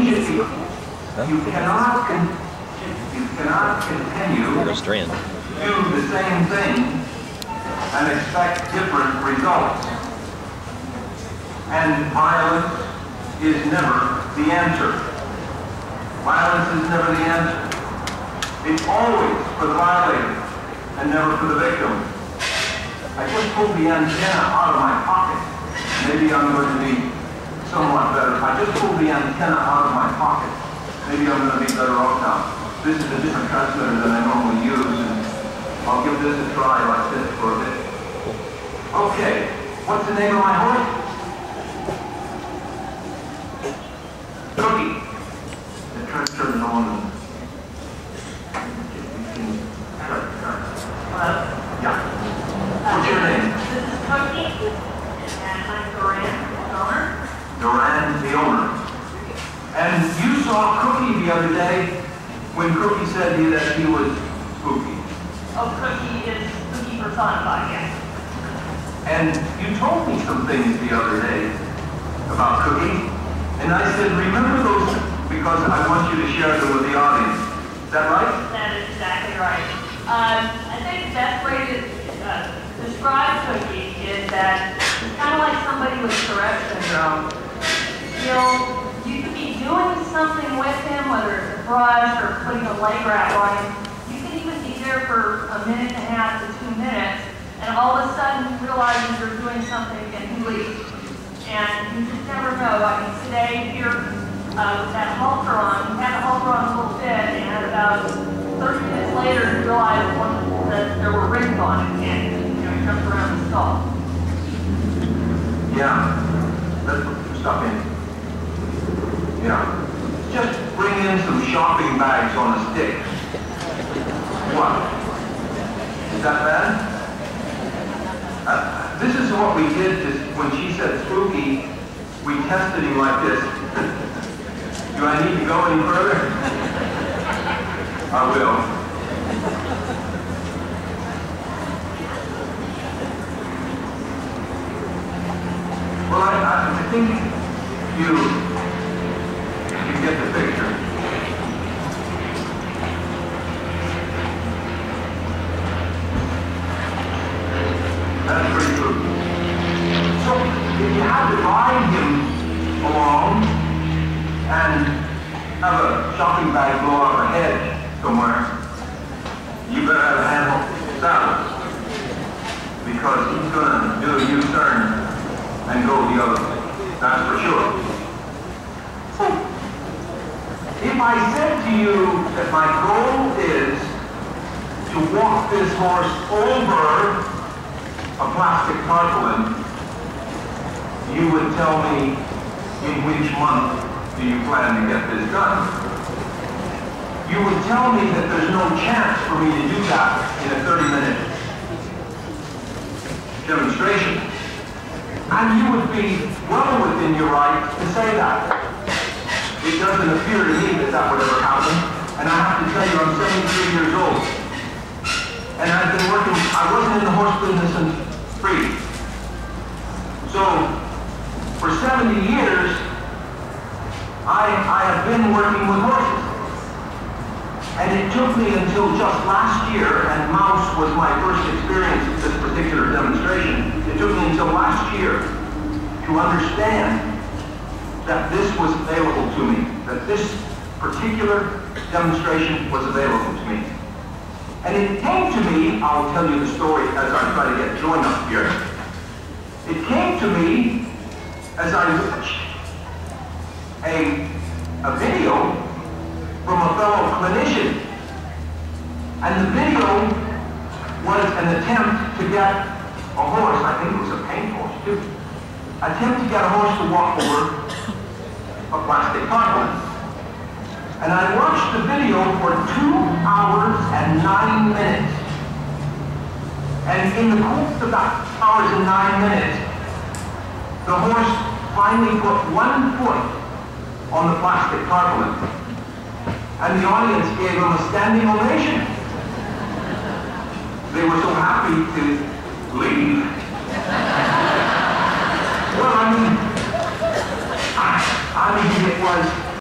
immediately. You cannot continue to do the same thing and expect different results. And violence is never the answer. Violence is never the answer. It's always for the violator and never for the victim. I just pulled the antenna out of my pocket. Maybe I'm going to be somewhat better. I just pulled the antenna out of my pocket. Maybe I'm going to be better off now. This is a different transmitter than I normally use, and I'll give this a try like this for a bit. Okay, what's the name of my horse? Cookie. The transmitter is on. Yeah. What's your name? This is Cookie, and I'm Duran, the owner. Duran, the owner. And you saw Cookie the other day when Cookie said that he was spooky. Oh, Cookie is spooky personified, yes. And you told me some things the other day about Cookie, and I said, remember those, because I want you to share them with the audience. Is that right? That is exactly right. I think the best way to describe Cookie is that it's kind of like somebody with Tourette syndrome. You could be doing something with him, whether it's a brush or putting a leg wrap on him. You can even be there for a minute and a half to 2 minutes, and all of a sudden you realize you're doing something and he leaves. And you just never know. I mean, today here with that halter on, we had the halter on a little bit, and about 30 minutes later you realize that there were rings on it, and he jumped around the stall. Yeah, let's put some stuff in. Yeah, just bring in some shopping bags on a stick. What? Is that bad? This is what we did when she said spooky. We tested him like this. Do I need to go any further? I will. Well, I think you get the picture. That's pretty good. So, if you have to ride him along and have a shopping bag blow off a hedge somewhere, you better have a handle saddle, because he's going to do a U-turn and go the other way. That's for sure. So, if I said to you that my goal is to walk this horse over a plastic tarpaulin, you would tell me in which month do you plan to get this done. You would tell me that there's no chance for me to do that in a 30-minute demonstration. And you would be well within your right to say that. It doesn't appear to me that that would ever happen. And I have to tell you, I'm 73 years old. And I've been working, I wasn't in the horse business in free. So, for 70 years, I have been working with horses. And it took me until just last year, and mouse was my first experience with this particular demonstration, it took me until last year to understand that this was available to me, that this particular demonstration was available to me. And it came to me, I'll tell you the story as I try to get joined up here. It came to me as I watched a video from a fellow clinician. And the video was an attempt to get a horse, I think it was a paint horse too, attempt to get a horse to walk over a plastic tarpaulin. And I watched the video for 2 hours and 9 minutes. And in the course of that hours and 9 minutes, the horse finally put 1 foot on the plastic tarpaulin. And the audience gave him a standing ovation. They were so happy to leave. Well, I mean, it was